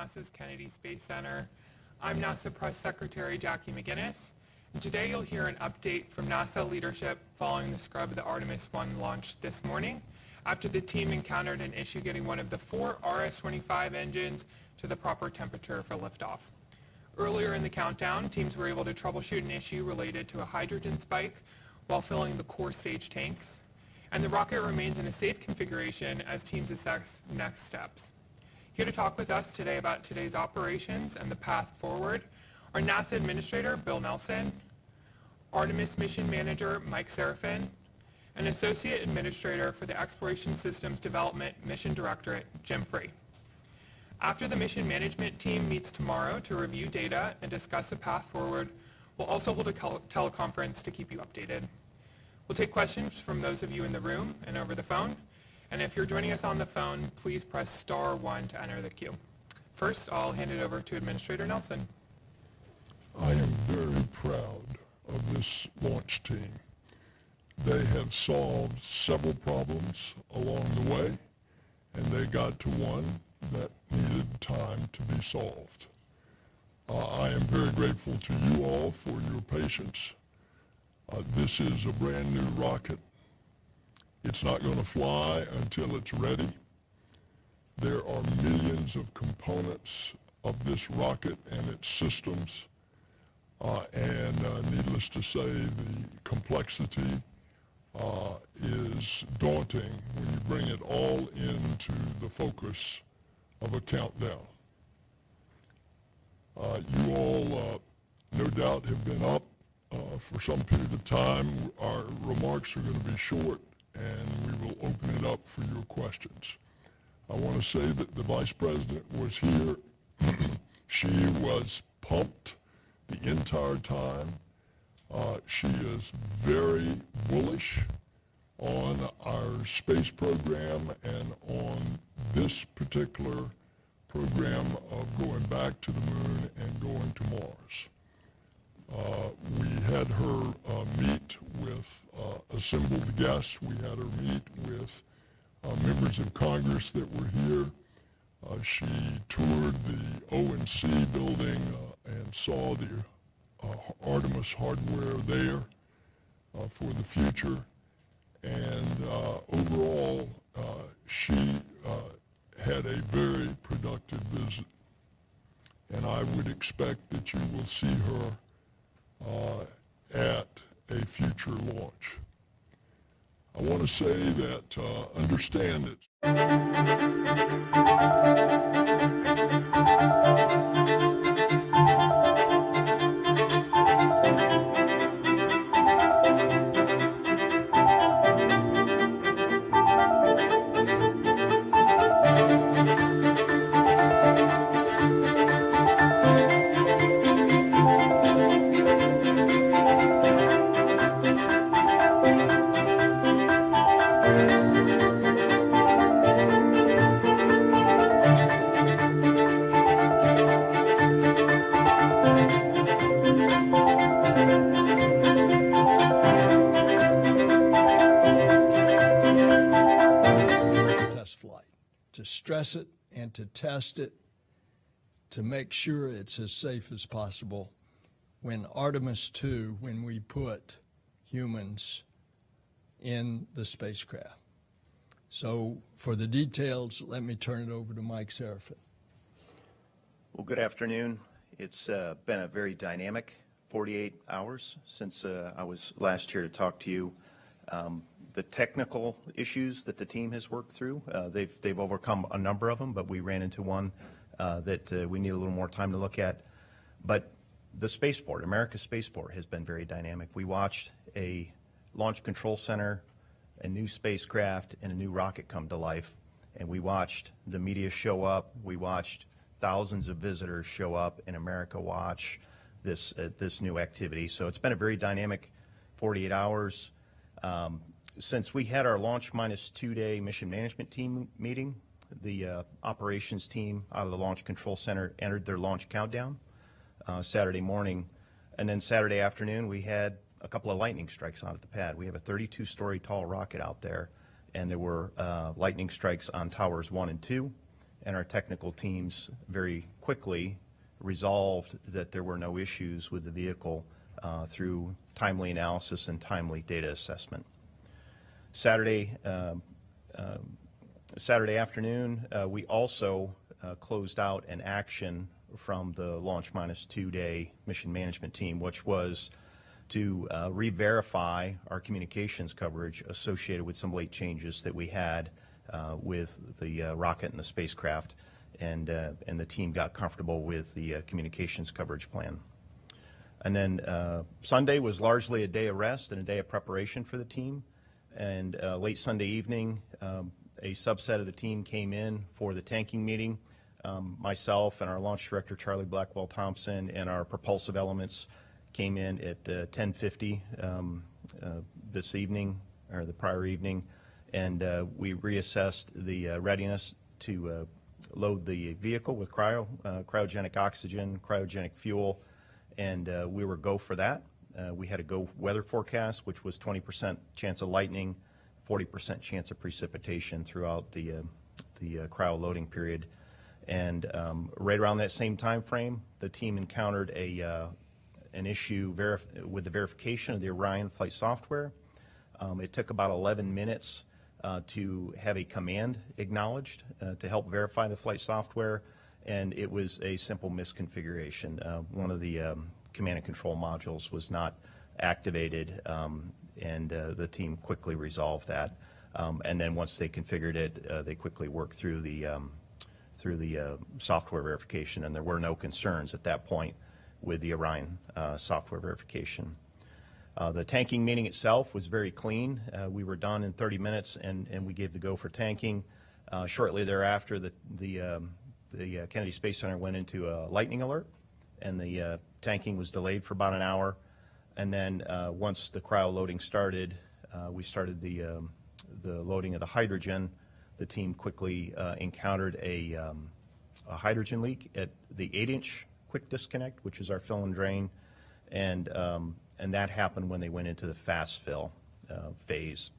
NASA's Kennedy Space Center. I'm NASA Press Secretary Jackie McGinnis, and today you'll hear an update from NASA leadership following the scrub of the Artemis I launch this morning, after the team encountered an issue getting one of the 4 RS-25 engines to the proper temperature for liftoff. Earlier in the countdown, teams were able to troubleshoot an issue related to a hydrogen spike while filling the core stage tanks, and the rocket remains in a safe configuration as teams assess next steps. Here to talk with us today about today's operations and the path forward are NASA Administrator Bill Nelson, Artemis Mission Manager Mike Serafin, and Associate Administrator for the Exploration Systems Development Mission Directorate Jim Free. After the mission management team meets tomorrow to review data and discuss a path forward, we'll also hold a teleconference to keep you updated. We'll take questions from those of you in the room and over the phone. And if you're joining us on the phone, please press star 1 to enter the queue. First, I'll hand it over to Administrator Nelson. I am very proud of this launch team. They have solved several problems along the way, and they got to one that needed time to be solved. I am very grateful to you all for your patience. This is a brand new rocket. It's not going to fly until it's ready. There are millions of components of this rocket and its systems. And needless to say, the complexity is daunting when you bring it all into the focus of a countdown. You all, no doubt, have been up for some period of time. Our remarks are going to be short, and we will open it up for your questions. I want to say that the Vice President was here. She was pumped the entire time. She is very bullish on our space program and on this particular program of going back to the moon and going to Mars. We had her meet with assembled guests. We had her meet with members of Congress that were here. She toured the O&C building and saw the Artemis hardware there for the future. And overall, she had a very productive visit. And I would expect that you will see her at a future launch. I want to say that, understand that to stress it and to test it to make sure it's as safe as possible when Artemis II, when we put humans in the spacecraft. So for the details, let me turn it over to Mike Seraphin. Well, good afternoon. It's been a very dynamic 48 hours since I was last here to talk to you. The technical issues that the team has worked through, they've overcome a number of them, but we ran into one that we need a little more time to look at. But the spaceport, America's spaceport, has been very dynamic. We watched a launch control center, a new spacecraft, and a new rocket come to life. And we watched the media show up. We watched thousands of visitors show up, and America watch this new activity. So it's been a very dynamic 48 hours. Since we had our Launch Minus 2-day mission management team meeting, the operations team out of the Launch Control Center entered their launch countdown Saturday morning. And then Saturday afternoon, we had a couple of lightning strikes out at the pad. We have a 32-story tall rocket out there, and there were lightning strikes on towers 1 and 2. And our technical teams very quickly resolved that there were no issues with the vehicle through timely analysis and timely data assessment. Saturday afternoon, we also closed out an action from the Launch Minus 2-day mission management team, which was to re-verify our communications coverage associated with some late changes that we had with the rocket and the spacecraft, and the team got comfortable with the communications coverage plan. And then Sunday was largely a day of rest and a day of preparation for the team. And late Sunday evening, a subset of the team came in for the tanking meeting. Myself and our launch director, Charlie Blackwell Thompson, and our propulsive elements came in at 10:50 this evening, or the prior evening, and we reassessed the readiness to load the vehicle with cryogenic oxygen, cryogenic fuel, and we were go for that. We had a go weather forecast, which was 20% chance of lightning, 40% chance of precipitation throughout the cryo loading period. And right around that same time frame, the team encountered an issue with the verification of the Orion flight software. It took about 11 minutes to have a command acknowledged to help verify the flight software. and it was a simple misconfiguration. One of the command and control modules was not activated, and the team quickly resolved that. And then once they configured it, they quickly worked through the software verification, and there were no concerns at that point with the Orion software verification. The tanking meeting itself was very clean. We were done in 30 minutes, and we gave the go for tanking. Shortly thereafter, the Kennedy Space Center went into a lightning alert, and the tanking was delayed for about an hour. And then once the cryo loading started, we started the loading of the hydrogen. The team quickly encountered a hydrogen leak at the 8-inch quick disconnect, which is our fill and drain, and that happened when they went into the fast fill phase.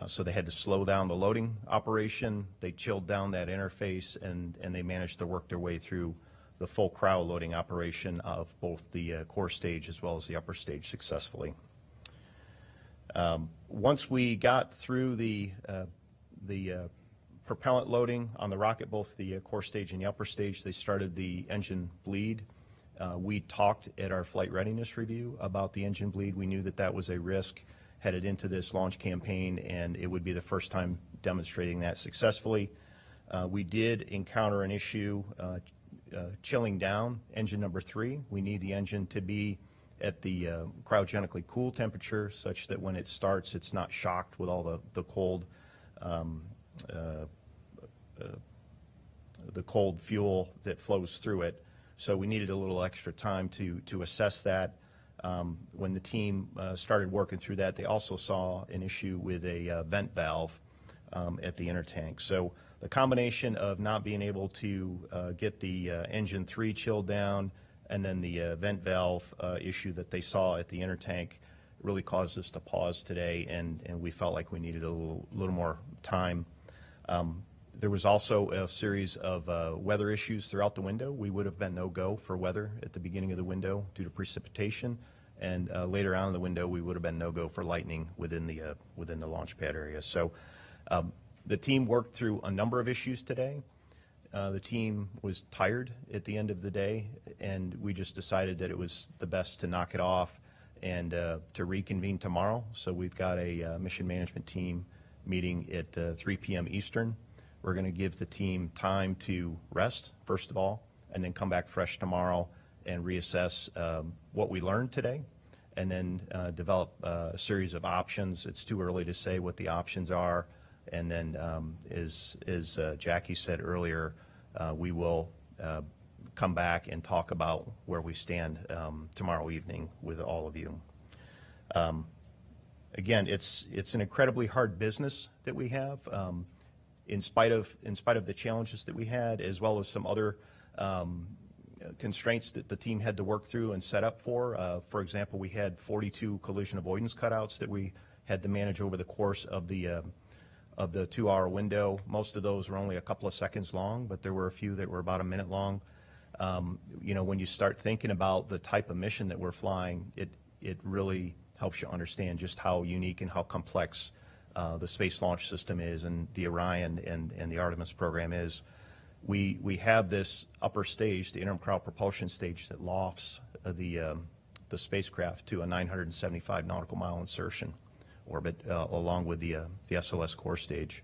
So they had to slow down the loading operation. They chilled down that interface, and they managed to work their way through the full cryo loading operation of both the core stage as well as the upper stage successfully. Once we got through the propellant loading on the rocket, both the core stage and the upper stage, they started the engine bleed. We talked at our flight readiness review about the engine bleed. We knew that that was a risk headed into this launch campaign, and it would be the first time demonstrating that successfully. We did encounter an issue chilling down engine number 3. We need the engine to be at the cryogenically cool temperature such that when it starts, it's not shocked with all the cold fuel that flows through it. So we needed a little extra time to assess that. When the team started working through that, they also saw an issue with a vent valve at the inner tank. So the combination of not being able to get the engine 3 chilled down, and then the vent valve issue that they saw at the inner tank really caused us to pause today, and we felt like we needed a little more time. There was also a series of weather issues throughout the window. We would have been no-go for weather at the beginning of the window due to precipitation, and later on in the window we would have been no-go for lightning within the launch pad area. So the team worked through a number of issues today. The team was tired at the end of the day, and we just decided that it was the best to knock it off and to reconvene tomorrow. So we've got a mission management team meeting at 3 p.m. Eastern. We're going to give the team time to rest, first of all, and then come back fresh tomorrow and reassess what we learned today, and then develop a series of options. It's too early to say what the options are. And then, as Jackie said earlier, we will come back and talk about where we stand tomorrow evening with all of you. Again, it's an incredibly hard business that we have. In spite of the challenges that we had, as well as some other constraints that the team had to work through and set up for. For example, we had 42 collision avoidance cutouts that we had to manage over the course of the 2-hour window. Most of those were only a couple of seconds long, but there were a few that were about a minute long. You know, when you start thinking about the type of mission that we're flying, it really helps you understand just how unique and how complex the Space Launch System is, and the Orion and the Artemis program is. We have this upper stage, the interim cryo propulsion stage, that lofts the spacecraft to a 975 nautical mile insertion orbit, along with the SLS core stage.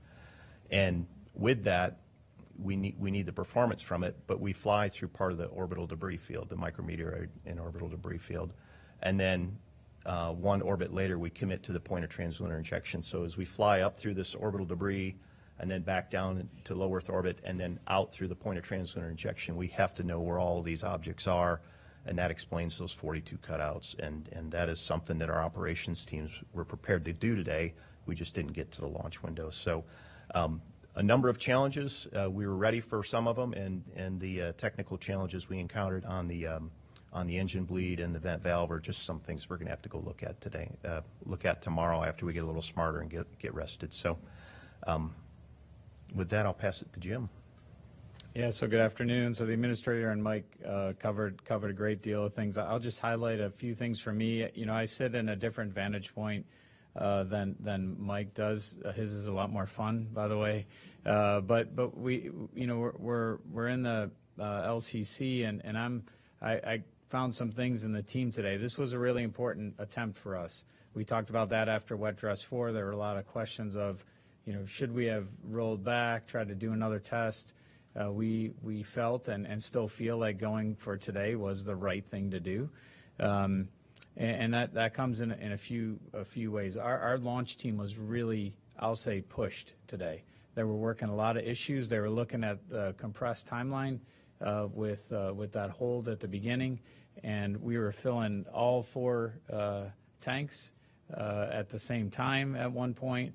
And with that, we need the performance from it, but we fly through part of the orbital debris field, the micrometeoroid and orbital debris field. And then one orbit later, we commit to the point of translunar injection. So as we fly up through this orbital debris and then back down to low Earth orbit and then out through the point of translunar injection, we have to know where all of these objects are, and that explains those 42 cutouts. And that is something that our operations teams were prepared to do today. We just didn't get to the launch window. So a number of challenges. We were ready for some of them, and the technical challenges we encountered on the engine bleed and the vent valve are just some things we're going to have to go look at today, look at tomorrow after we get a little smarter and get rested. So with that, I'll pass it to Jim. Yeah, so good afternoon. So the administrator and Mike covered a great deal of things. I'll just highlight a few things for me. You know, I sit in a different vantage point than Mike does. His is a lot more fun, by the way. But we, you know, we're in the LCC, and I found some things in the team today. This was a really important attempt for us. We talked about that after wet dress 4. There were a lot of questions of, should we have rolled back, tried to do another test? We felt and still feel like going for today was the right thing to do. And that comes in a few ways. Our launch team was really, I'll say, pushed today. They were working a lot of issues. They were looking at the compressed timeline with that hold at the beginning, and we were filling all 4 tanks at the same time at one point,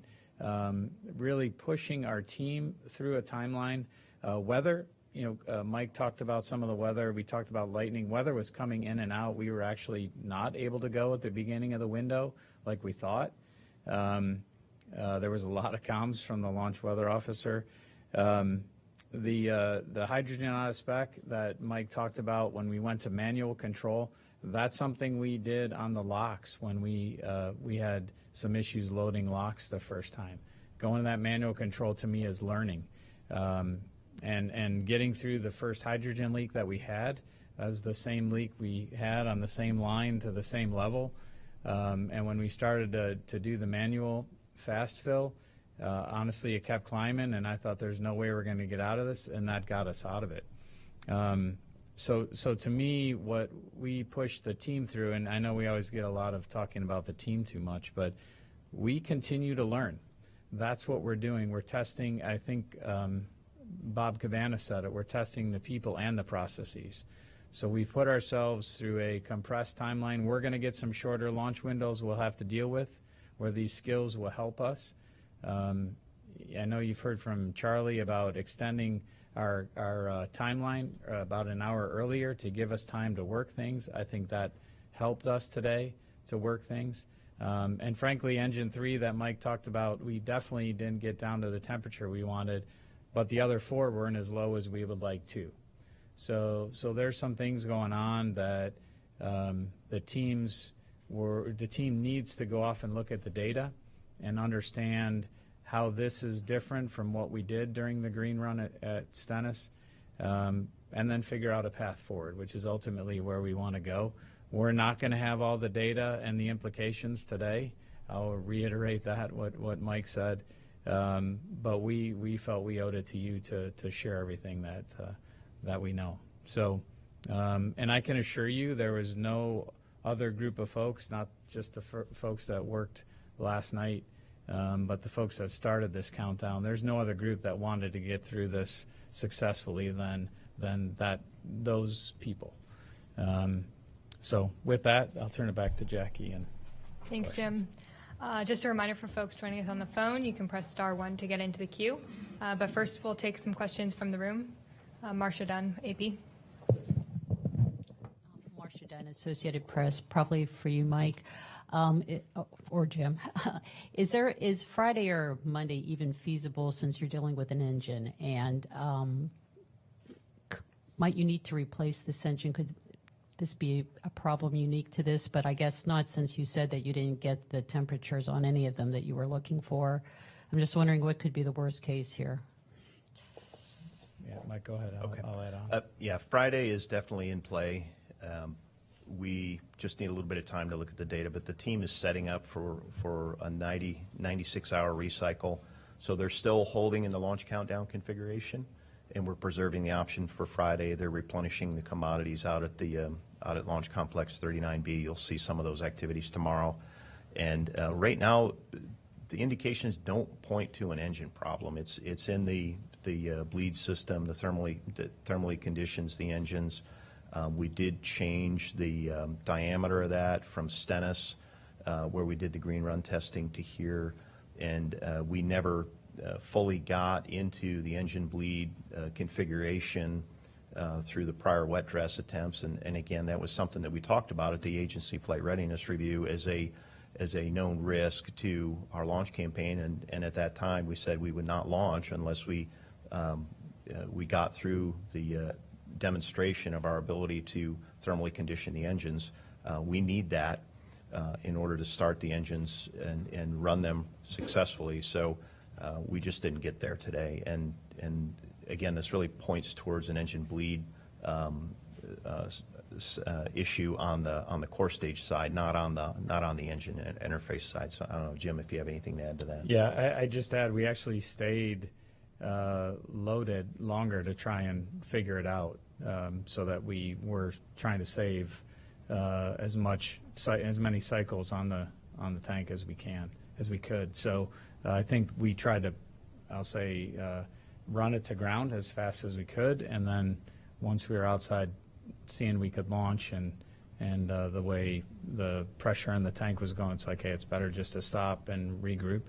really pushing our team through a timeline. Weather, Mike talked about some of the weather. We talked about lightning. Weather was coming in and out. We were actually not able to go at the beginning of the window like we thought. There was a lot of comms from the launch weather officer. The hydrogen out of spec that Mike talked about when we went to manual control, that's something we did on the locks when we had some issues loading locks the first time. Going to that manual control to me is learning. And getting through the first hydrogen leak that we had, that was the same leak we had on the same line to the same level. And when we started to do the manual fast fill, honestly, it kept climbing, and I thought there's no way we're going to get out of this, and that got us out of it. So to me, what we pushed the team through, and I know we always get a lot of talking about the team too much, but we continue to learn. That's what we're doing. We're testing, I think Bob Cabana said it, we're testing the people and the processes. So we've put ourselves through a compressed timeline. We're going to get some shorter launch windows we'll have to deal with, where these skills will help us. I know you've heard from Charlie about extending our timeline about an hour earlier to give us time to work things. I think that helped us today to work things. And frankly, engine 3 that Mike talked about, we definitely didn't get down to the temperature we wanted, but the other 4 weren't as low as we would like to. So there's some things going on that the team needs to go off and look at the data and understand how this is different from what we did during the green run at Stennis, and then figure out a path forward, which is ultimately where we want to go. We're not going to have all the data and the implications today. I'll reiterate that, what Mike said, but we felt we owed it to you to share everything that we know. So, and I can assure you there was no other group of folks, not just the folks that worked last night, but the folks that started this countdown. There's no other group that wanted to get through this successfully than those people. So with that, I'll turn it back to Jackie. Thanks, Jim. Just a reminder for folks joining us on the phone, you can press *1 to get into the queue. But first, we'll take some questions from the room. Marcia Dunn, AP. Marcia Dunn, Associated Press, probably for you, Mike, or Jim. Is Friday or Monday even feasible since you're dealing with an engine? And might you need to replace this engine? Could this be a problem unique to this? But I guess not, since you said that you didn't get the temperatures on any of them that you were looking for. I'm just wondering what could be the worst case here. Yeah, Mike, go ahead. Okay. I'll add on. Yeah, Friday is definitely in play. We just need a little bit of time to look at the data, but the team is setting up for a 96-hour recycle. So they're still holding in the launch countdown configuration, and we're preserving the option for Friday. They're replenishing the commodities out at Launch Complex 39B. You'll see some of those activities tomorrow. And right now, the indications don't point to an engine problem. It's in the bleed system, the thermally conditions the engines. We did change the diameter of that from Stennis, where we did the green run testing, to here, and we never fully got into the engine bleed configuration through the prior wet dress attempts, and again, that was something that we talked about at the agency flight readiness review as a known risk to our launch campaign, and at that time we said we would not launch unless we got through the demonstration of our ability to thermally condition the engines. We need that in order to start the engines and run them successfully. So we just didn't get there today. And again, this really points towards an engine bleed issue on the core stage side, not on the engine interface side. So I don't know, Jim, if you have anything to add to that. Yeah, I just add, we actually stayed loaded longer to try and figure it out, so that we were trying to save as many cycles on the tank as we could. So I think we tried to, I'll say, run it to ground as fast as we could, and then once we were outside, seeing we could launch and the way the pressure in the tank was going, it's like, hey, it's better just to stop and regroup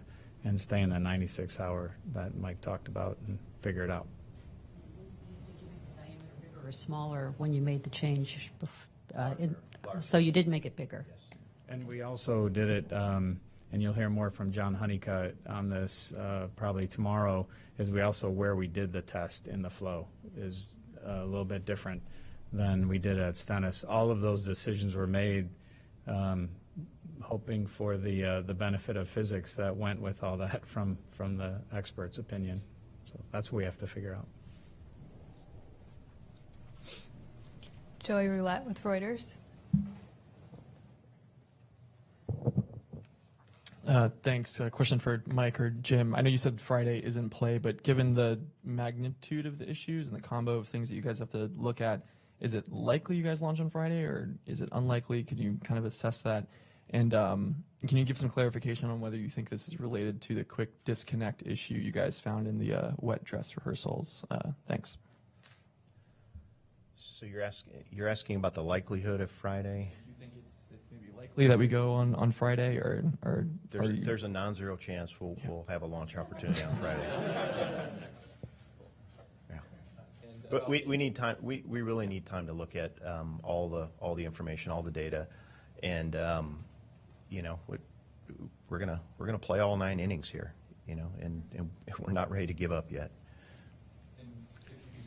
and stay in the 96-hour that Mike talked about and figure it out. Or smaller when you made the change? So you did make it bigger? And we also did it, and you'll hear more from John Honeycutt on this probably tomorrow, is we also, where we did the test in the flow is a little bit different than we did at Stennis. All of those decisions were made hoping for the benefit of physics that went with all that from the expert's opinion. So that's what we have to figure out. Joey Roulette with Reuters. Thanks. A question for Mike or Jim. I know you said Friday is in play, but given the magnitude of the issues and the combo of things that you guys have to look at, is it likely you guys launch on Friday, or is it unlikely? Could you kind of assess that? And can you give some clarification on whether you think this is related to the quick disconnect issue you guys found in the wet dress rehearsals? Thanks. So you're asking about the likelihood of Friday? Do you think it's maybe likely that we go on Friday, or There's a non-zero chance we'll have a launch opportunity on Friday. Yeah. But we need time. We really need time to look at all the information, all the data, and we're gonna play all 9 innings here, and we're not ready to give up yet.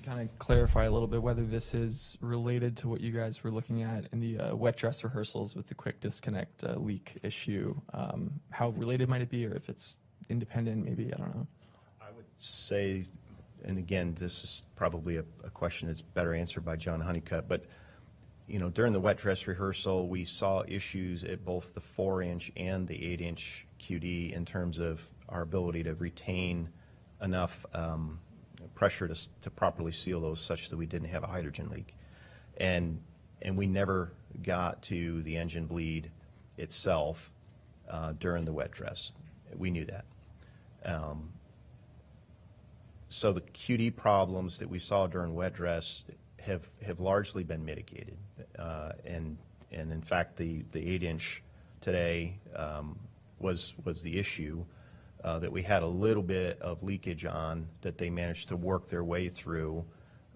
Kind of clarify a little bit whether this is related to what you guys were looking at in the wet dress rehearsals with the quick disconnect leak issue. How related might it be, or if it's independent, maybe, I don't know. I would say, and again, this is probably a question that's better answered by John Honeycutt, but during the wet dress rehearsal, we saw issues at both the 4-inch and the 8-inch QD in terms of our ability to retain enough pressure to properly seal those such that we didn't have a hydrogen leak. And we never got to the engine bleed itself during the wet dress. We knew that. So the QD problems that we saw during wet dress have largely been mitigated. And in fact, the 8-inch today was the issue. That we had a little bit of leakage on that they managed to work their way through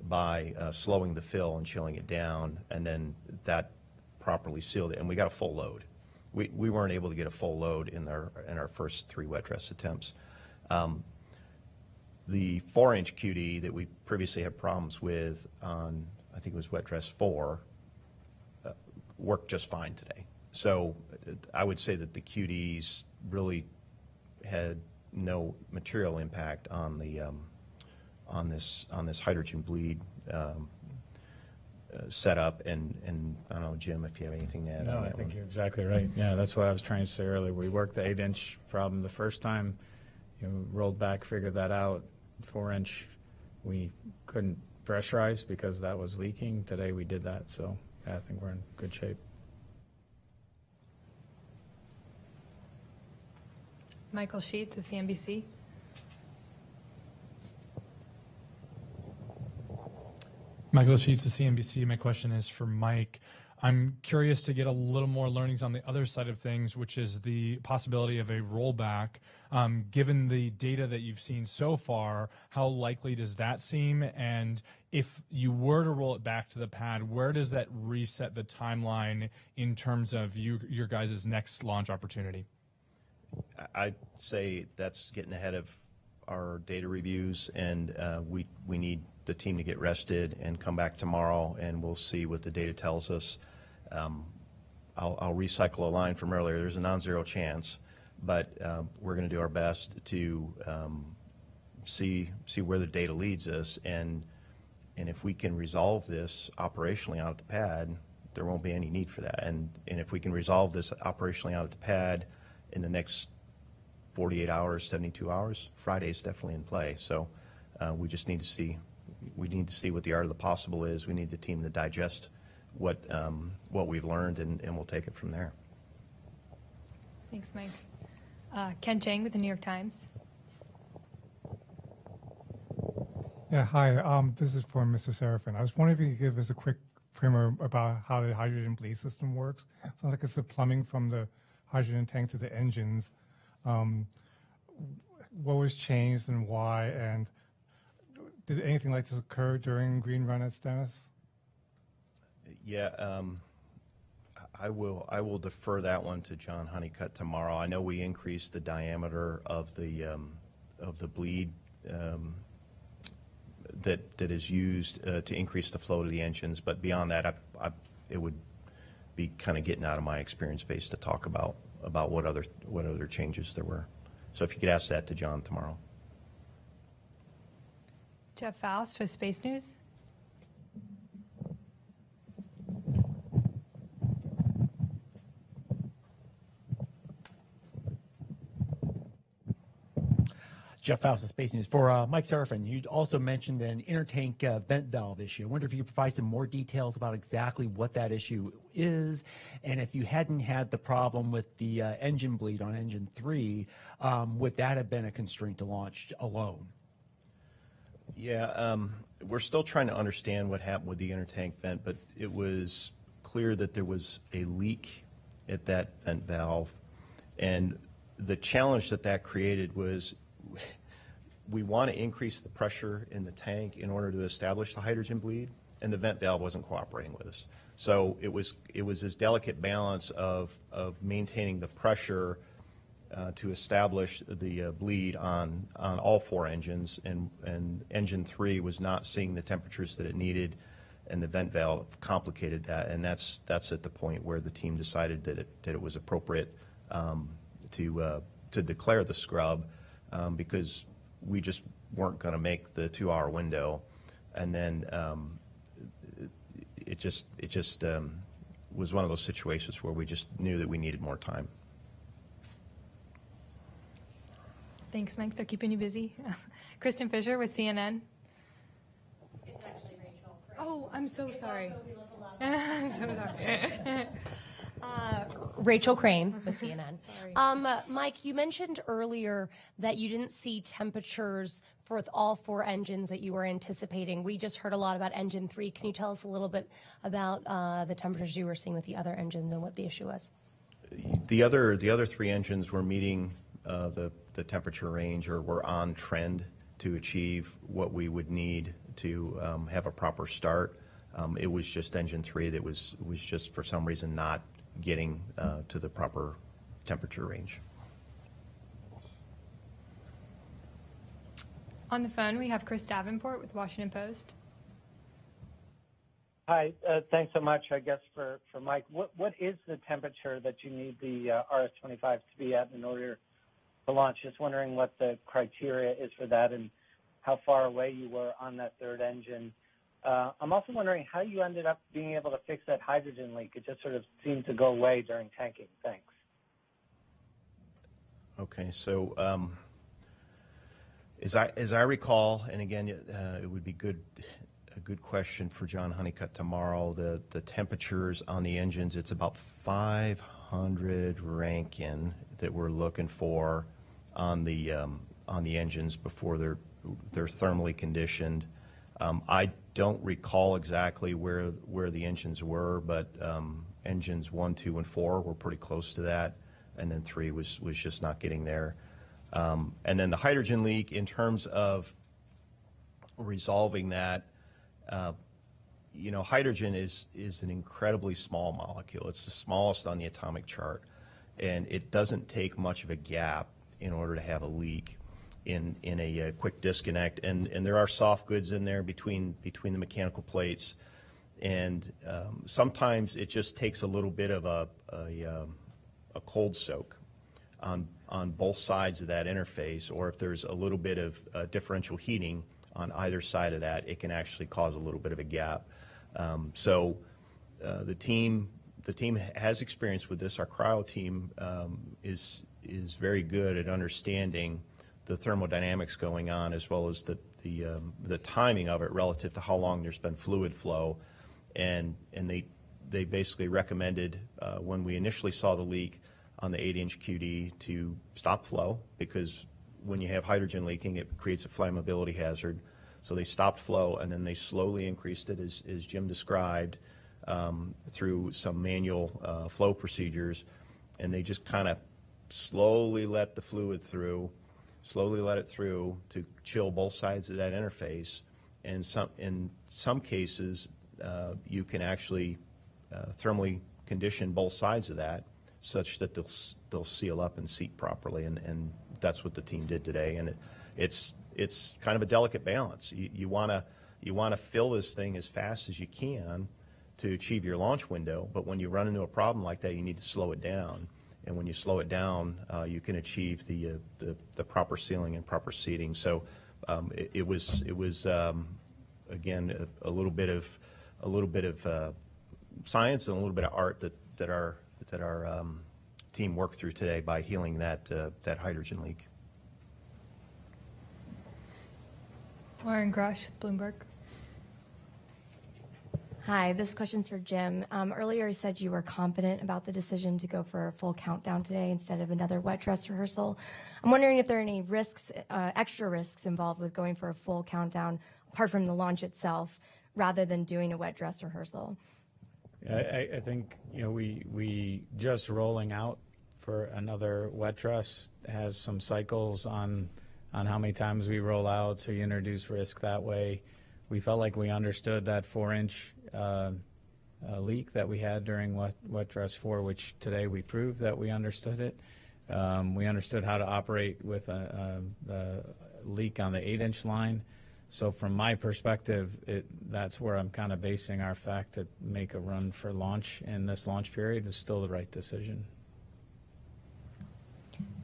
by slowing the fill and chilling it down, and then that properly sealed it, and we got a full load. We weren't able to get a full load in our first 3 wet dress attempts. The 4-inch QD that we previously had problems with on, I think it was wet dress 4, worked just fine today. So I would say that the QDs really had no material impact on the on this hydrogen bleed setup, and I don't know, Jim, if you have anything to add. No, on that I think one. you're exactly right. Yeah, that's what I was trying to say earlier. We worked the 8-inch problem the first time, rolled back, figured that out. 4-inch, we couldn't pressurize because that was leaking. Today we did that, so yeah, I think we're in good shape. Michael Sheets with CNBC. Michael Sheets of CNBC. My question is for Mike. I'm curious to get a little more learnings on the other side of things, which is the possibility of a rollback. Given the data that you've seen so far, how likely does that seem? And if you were to roll it back to the pad, where does that reset the timeline in terms of your guys' next launch opportunity? I'd say that's getting ahead of our data reviews, and we need the team to get rested and come back tomorrow, and we'll see what the data tells us. I'll recycle a line from earlier. There's a non-zero chance, but we're going to do our best to see where the data leads us, and if we can resolve this operationally out at the pad, there won't be any need for that. And if we can resolve this operationally out at the pad in the next 48 hours, 72 hours, Friday's definitely in play. So we just need to see. We need to see what the art of the possible is. We need the team to digest what we've learned, and we'll take it from there. Thanks, Mike. Ken Chang with the New York Times. Yeah, hi. This is for Mr. Serafin. I was wondering if you could give us a quick primer about how the hydrogen bleed system works. Sounds like it's the plumbing from the hydrogen tank to the engines. What was changed and why? And did anything like this occur during Green Run at Stennis? Yeah, I will defer that one to John Honeycutt tomorrow. I know we increased the diameter of the bleed that is used to increase the flow to the engines, but beyond that, it would be kind of getting out of my experience base to talk about what other changes there were. So if you could ask that to John tomorrow. Jeff Faust with Space News. Jeff Faust of Space News. For Mike Serafin, you also mentioned an intertank vent valve issue. I wonder if you could provide some more details about exactly what that issue is, and if you hadn't had the problem with the engine bleed on engine 3, would that have been a constraint to launch alone? Yeah, we're still trying to understand what happened with the intertank vent, but it was clear that there was a leak at that vent valve, and the challenge that created was we want to increase the pressure in the tank in order to establish the hydrogen bleed, and the vent valve wasn't cooperating with us. So it was this delicate balance of maintaining the pressure to establish the bleed on all 4 engines, and engine 3 was not seeing the temperatures that it needed, and the vent valve complicated that, and that's at the point where the team decided that it was appropriate to declare the scrub. Because we just weren't going to make the 2-hour window, and then it just was one of those situations where we just knew that we needed more time. Thanks, Mike. They're keeping you busy. Kristen Fisher with CNN. It's actually Rachel. Oh, I'm so sorry. I'm so sorry. Rachel Crane with CNN. Mike, you mentioned earlier that you didn't see temperatures for all 4 engines that you were anticipating. We just heard a lot about engine 3. Can you tell us a little bit about the temperatures you were seeing with the other engines and what the issue was? The other 3 engines were meeting the temperature range, or were on trend to achieve what we would need to have a proper start. It was just engine 3 that was just for some reason not getting to the proper temperature range. On the phone, we have Chris Davenport with Washington Post. Hi, thanks so much. I guess for Mike, what is the temperature that you need the RS-25 to be at in order to launch? Just wondering what the criteria is for that and how far away you were on that 3rd engine. I'm also wondering how you ended up being able to fix that hydrogen leak. It just sort of seemed to go away during tanking. Thanks. Okay, so as I recall, and again, it would be a good question for John Honeycutt tomorrow. The temperatures on the engines, it's about 500 Rankine that we're looking for on the engines before they're thermally conditioned. I don't recall exactly where the engines were, but engines 1, 2, and 4 were pretty close to that, and then 3 was just not getting there. And then the hydrogen leak, in terms of resolving that, hydrogen is an incredibly small molecule. It's the smallest on the atomic chart, and it doesn't take much of a gap in order to have a leak in a quick disconnect, and there are soft goods in there between the mechanical plates, and sometimes it just takes a little bit of a cold soak on on both sides of that interface, or if there's a little bit of differential heating on either side of that, it can actually cause a little bit of a gap. So the team has experience with this. Our cryo team is very good at understanding the thermodynamics going on, as well as the timing of it relative to how long there's been fluid flow, and they basically recommended when we initially saw the leak on the 8-inch QD to stop flow, because when you have hydrogen leaking, it creates a flammability hazard. So they stopped flow, and then they slowly increased it, as Jim described, through some manual flow procedures, and they just kind of slowly let the fluid through, slowly let it through to chill both sides of that interface. And in some cases, you can actually thermally condition both sides of that such that they'll seal up and seat properly, and that's what the team did today. And it's kind of a delicate balance. You want to fill this thing as fast as you can to achieve your launch window, but when you run into a problem like that, you need to slow it down. And when you slow it down, you can achieve the proper sealing and proper seating. So it was again a little bit of science and a little bit of art that our team worked through today by healing that hydrogen leak. Lauren Grush with Bloomberg. Hi, this question's for Jim. Earlier you said you were confident about the decision to go for a full countdown today instead of another wet dress rehearsal. I'm wondering if there are any risks, extra risks involved with going for a full countdown, apart from the launch itself, rather than doing a wet dress rehearsal. I think, we just rolling out for another wet dress has some cycles on how many times we roll out, so you introduce risk that way. We felt like we understood that 4-inch leak that we had during wet dress 4, which today we proved that we understood it. We understood how to operate with a leak on the 8-inch line. So from my perspective, that's where I'm kind of basing our fact to make a run for launch in this launch period is still the right decision.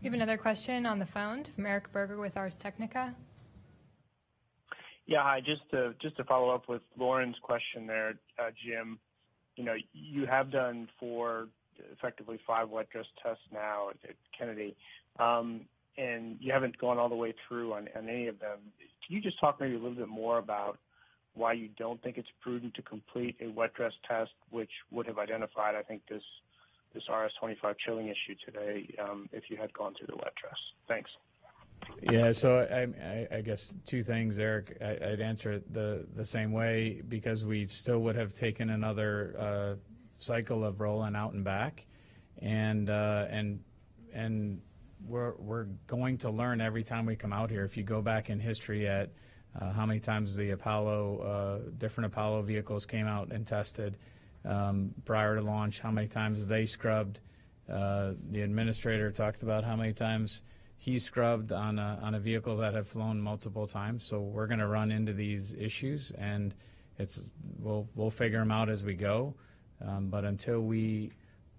We have another question on the phone from Eric Berger with Ars Technica. Yeah, hi. Just to follow up with Lauren's question there, Jim. You have done effectively 5 wet dress tests now at Kennedy, and you haven't gone all the way through on any of them. Can you just talk maybe a little bit more about why you don't think it's prudent to complete a wet dress test, which would have identified, I think, this RS-25 chilling issue today if you had gone through the wet dress? Thanks. Yeah, so I guess 2 things, Eric. I'd answer it the same way, because we still would have taken another cycle of rolling out and back, and we're going to learn every time we come out here. If you go back in history at how many times the different Apollo vehicles came out and tested prior to launch, how many times they scrubbed. The administrator talked about how many times he scrubbed on a vehicle that had flown multiple times. So we're going to run into these issues, and we'll figure them out as we go. But until we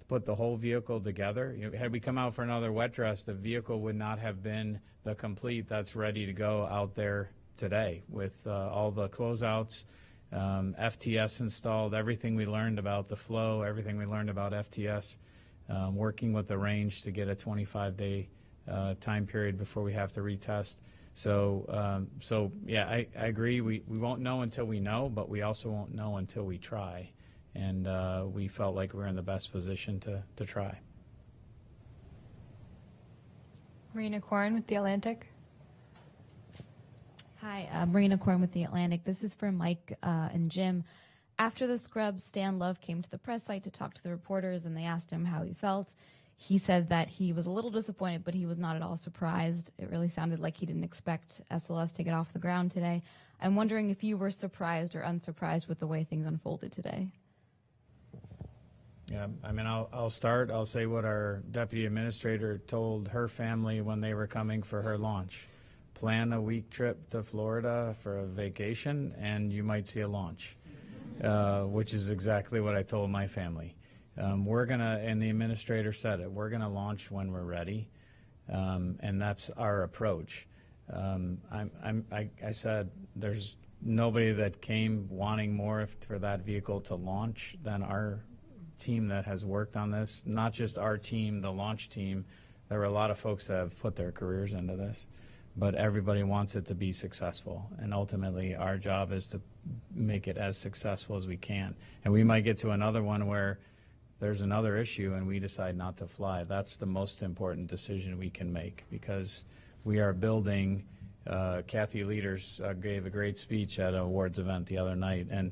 put the whole vehicle together, had we come out for another wet dress, the vehicle would not have been the complete that's ready to go out there today with all the closeouts, FTS installed, everything we learned about the flow, everything we learned about FTS, working with the range to get a 25-day time period before we have to retest. So yeah, I agree. We won't know until we know, but we also won't know until we try. And we felt like we were in the best position to try. Marina Corn with The Atlantic. Hi, Marina Corn with The Atlantic. This is for Mike and Jim. After the scrub, Stan Love came to the press site to talk to the reporters, and they asked him how he felt. He said that he was a little disappointed, but he was not at all surprised. It really sounded like he didn't expect SLS to get off the ground today. I'm wondering if you were surprised or unsurprised with the way things unfolded today. Yeah, I mean, I'll start. I'll say what our deputy administrator told her family when they were coming for her launch. Plan a week trip to Florida for a vacation, and you might see a launch, which is exactly what I told my family. We're going to, and the administrator said it, we're going to launch when we're ready. and that's our approach. I said there's nobody that came wanting more for that vehicle to launch than our team that has worked on this. Not just our team, the launch team. There were a lot of folks that have put their careers into this, but everybody wants it to be successful. And ultimately, our job is to make it as successful as we can. And we might get to another one where there's another issue and we decide not to fly. That's the most important decision we can make, because we are building. Kathy Leaders gave a great speech at an awards event the other night, and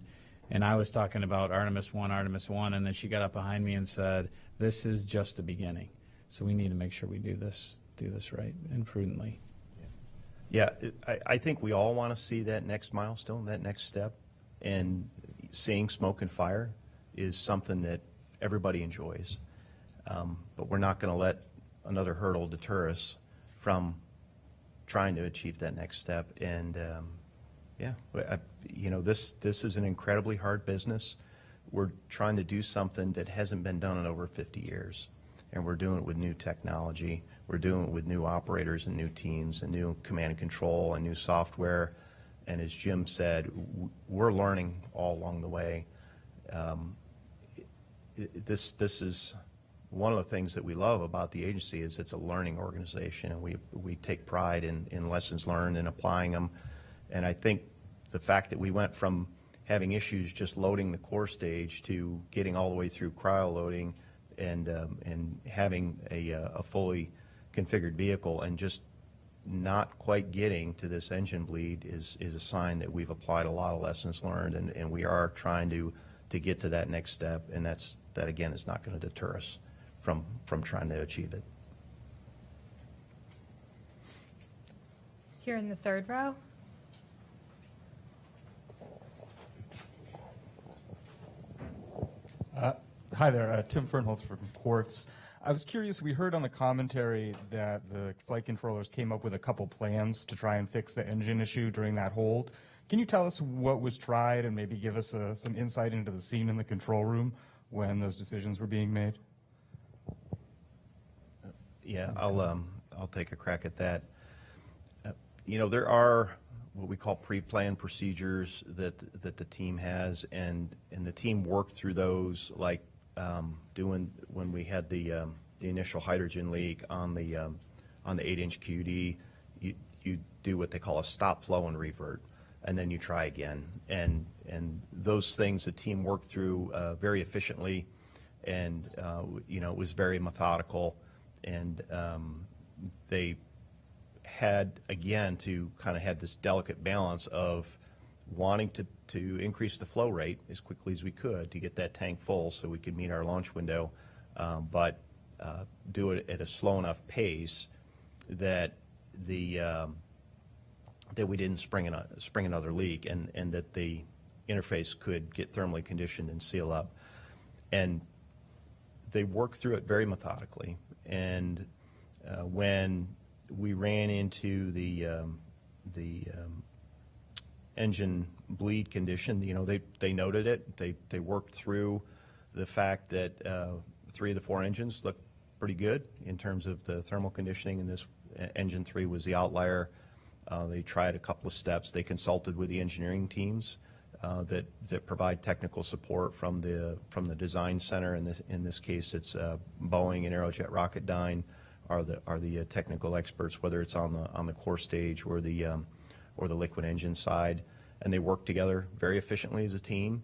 I was talking about Artemis I, and then she got up behind me and said, "This is just the beginning." So we need to make sure we do this right and prudently. Yeah, I think we all want to see that next milestone, that next step, and seeing smoke and fire is something that everybody enjoys. But we're not going to let another hurdle deter us from trying to achieve that next step. And this is an incredibly hard business. We're trying to do something that hasn't been done in over 50 years, and we're doing it with new technology. We're doing it with new operators and new teams and new command and control and new software. And as Jim said, we're learning all along the way. This is one of the things that we love about the agency is it's a learning organization, and we take pride in lessons learned and applying them. And I think the fact that we went from having issues just loading the core stage to getting all the way through cryo loading and having a fully configured vehicle and just not quite getting to this engine bleed is a sign that we've applied a lot of lessons learned, and we are trying to get to that next step, and that again is not going to deter us from trying to achieve it. Here in the third row. Hi there, Tim Fernholz from Quartz. I was curious, we heard on the commentary that the flight controllers came up with a couple plans to try and fix the engine issue during that hold. Can you tell us what was tried and maybe give us some insight into the scene in the control room when those decisions were being made? Yeah, I'll take a crack at that. There are what we call pre-planned procedures that the team has, and the team worked through those, like doing when we had the initial hydrogen leak on the 8-inch QD. You do what they call a stop, flow, and revert, and then you try again. And those things the team worked through very efficiently, and it was very methodical. And they had, again, to kind of have this delicate balance of wanting to increase the flow rate as quickly as we could to get that tank full so we could meet our launch window, but do it at a slow enough pace that that we didn't spring another leak, and that the interface could get thermally conditioned and seal up. And they worked through it very methodically. And when we ran into the engine bleed condition, they noted it. They worked through the fact that 3 of the 4 engines looked pretty good in terms of the thermal conditioning, and this engine 3 was the outlier. They tried a couple of steps. They consulted with the engineering teams that provide technical support from the design center. In this case, it's Boeing and Aerojet Rocketdyne are the technical experts, whether it's on the core stage or the liquid engine side, and they worked together very efficiently as a team.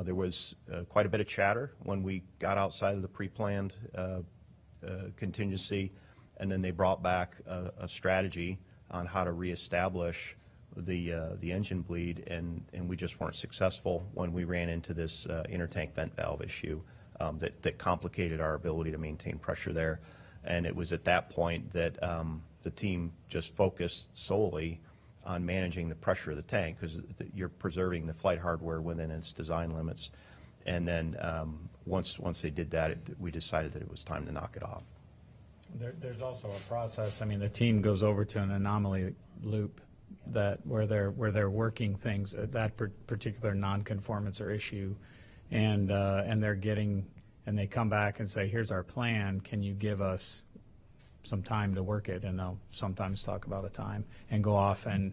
There was quite a bit of chatter when we got outside of the pre-planned contingency, and then they brought back a strategy on how to reestablish the engine bleed, and we just weren't successful when we ran into this intertank vent valve issue that complicated our ability to maintain pressure there. And it was at that point that the team just focused solely on managing the pressure of the tank, because you're preserving the flight hardware within its design limits. And then once they did that, we decided that it was time to knock it off. There's also a process. I mean, the team goes over to an anomaly loop where they're working things at that particular nonconformance or issue, and they come back and say, here's our plan. Can you give us some time to work it, and they'll sometimes talk about a time and go off and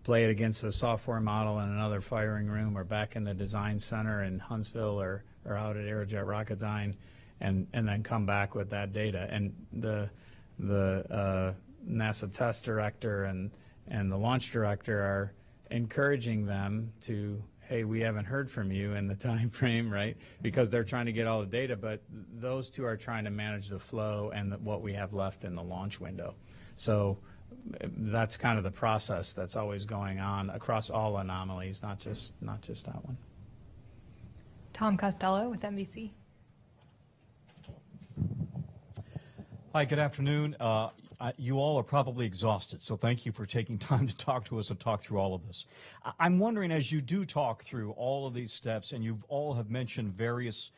play it against the software model in another firing room or back in the design center in Huntsville or out at Aerojet Rocketdyne, and then come back with that data. And the NASA test director and the launch director are encouraging them to, hey, we haven't heard from you in the time frame, right? Because they're trying to get all the data, but those two are trying to manage the flow and what we have left in the launch window. So that's kind of the process that's always going on across all anomalies, not just that one. Tom Costello with NBC. Hi, good afternoon. You all are probably exhausted, so thank you for taking time to talk to us and talk through all of this. I'm wondering, as you do talk through all of these steps, and you all have mentioned various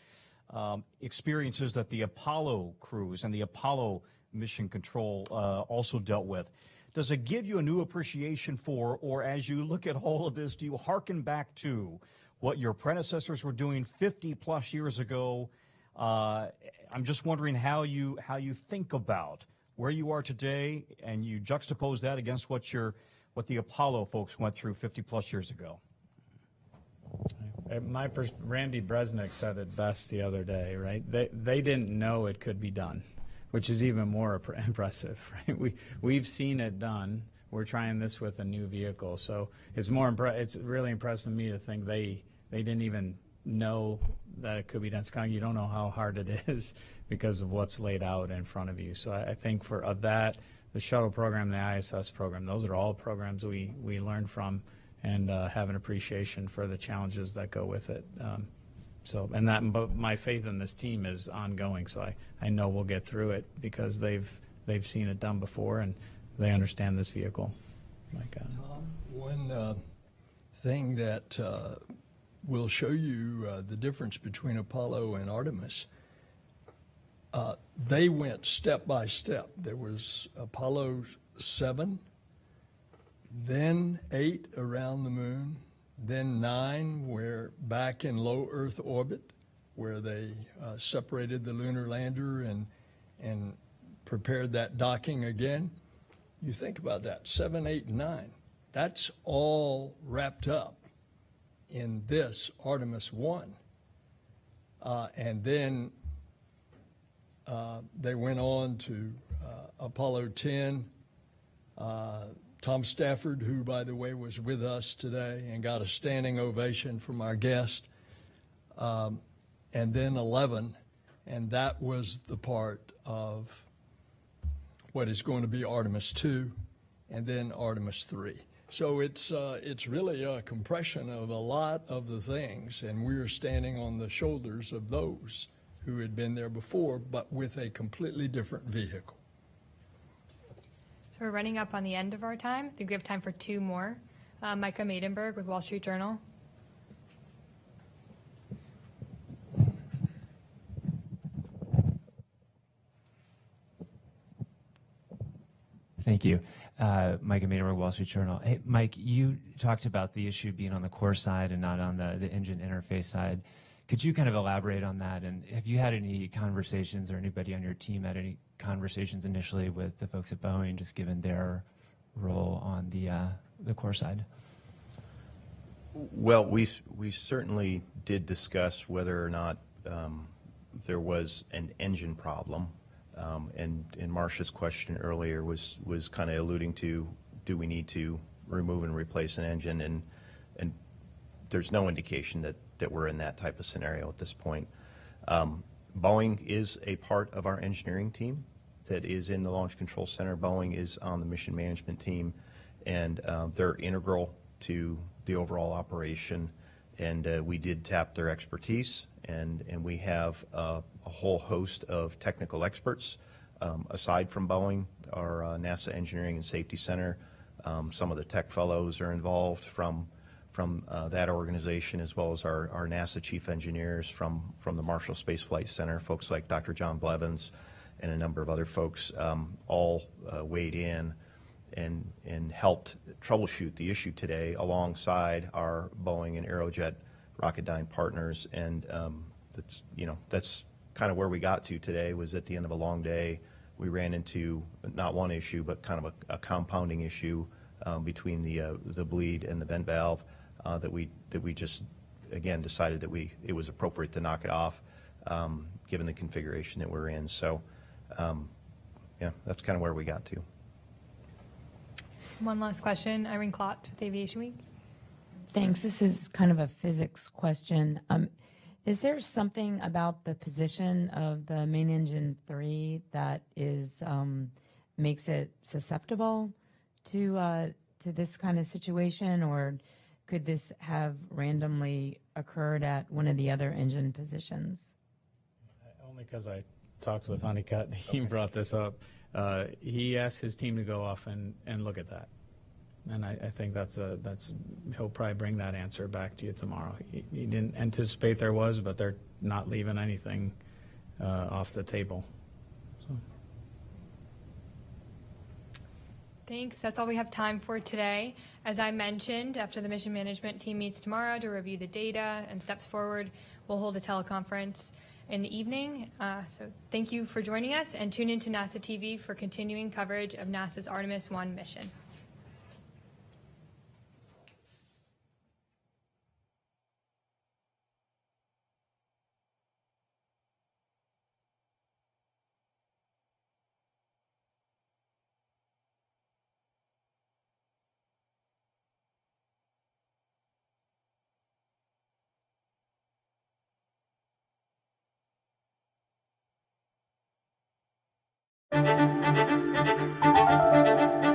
experiences that the Apollo crews and the Apollo mission control also dealt with, does it give you a new appreciation for, or as you look at all of this, do you hearken back to what your predecessors were doing 50 plus years ago? I'm just wondering how you think about where you are today, and you juxtapose that against what the Apollo folks went through 50 plus years ago. Randy Bresnik said it best the other day, right? They didn't know it could be done, which is even more impressive, right? We've seen it done. We're trying this with a new vehicle, so it's it's really impressive to me to think they didn't even know that it could be done. It's kind of, you don't know how hard it is because of what's laid out in front of you. So I think for that, the shuttle program, the ISS program, those are all programs we learn from and have an appreciation for the challenges that go with it. But my faith in this team is ongoing, so I know we'll get through it because they've seen it done before and they understand this vehicle. Tom, one thing that will show you the difference between Apollo and Artemis. They went step by step. There was Apollo 7, then 8 around the moon, then 9 where back in low Earth orbit, where they separated the lunar lander and prepared that docking again. You think about that, 7, 8, and 9. That's all wrapped up in this Artemis 1. And then they went on to Apollo 10. Tom Stafford, who, by the way, was with us today and got a standing ovation from our guest, and then 11, and that was the part of what is going to be Artemis 2, and then Artemis 3. So it's really a compression of a lot of the things, and we're standing on the shoulders of those who had been there before, but with a completely different vehicle. So we're running up on the end of our time. I think we have time for 2 more. Micah Maidenberg with Wall Street Journal. Thank you. Micah Maidenberg, Wall Street Journal. Hey, Mike, you talked about the issue being on the core side and not on the engine interface side. Could you kind of elaborate on that? And have you had any conversations, or anybody on your team had any conversations initially with the folks at Boeing, just given their role on the core side? Well, we certainly did discuss whether or not there was an engine problem. And Marcia's question earlier was kind of alluding to, do we need to remove and replace an engine? And there's no indication that we're in that type of scenario at this point. Boeing is a part of our engineering team that is in the Launch Control Center. Boeing is on the mission management team, and they're integral to the overall operation. And we did tap their expertise, and we have a whole host of technical experts aside from Boeing. Our NASA Engineering and Safety Center, some of the tech fellows are involved from that organization, as well as our NASA chief engineers from the Marshall Space Flight Center, folks like Dr. John Blevins and a number of other folks, all weighed in and helped troubleshoot the issue today alongside our Boeing and Aerojet Rocketdyne partners. And that's kind of where we got to today, was at the end of a long day we ran into not one issue, but kind of a compounding issue between the bleed and the vent valve that we just, again, decided that it was appropriate to knock it off given the configuration that we're in. So, yeah, that's kind of where we got to. One last question. Irene Klotz with Aviation Week. Thanks. This is kind of a physics question. Is there something about the position of the main engine 3 that is makes it susceptible to this kind of situation, or could this have randomly occurred at one of the other engine positions? Only because I talked with Honeycutt, he brought this up. He asked his team to go off and look at that. And I think he'll probably bring that answer back to you tomorrow. He didn't anticipate there was, but they're not leaving anything off the table. So. Thanks. That's all we have time for today. As I mentioned, after the mission management team meets tomorrow to review the data and steps forward, we'll hold a teleconference in the evening. So thank you for joining us, and tune into NASA TV for continuing coverage of NASA's Artemis I mission. Thank you.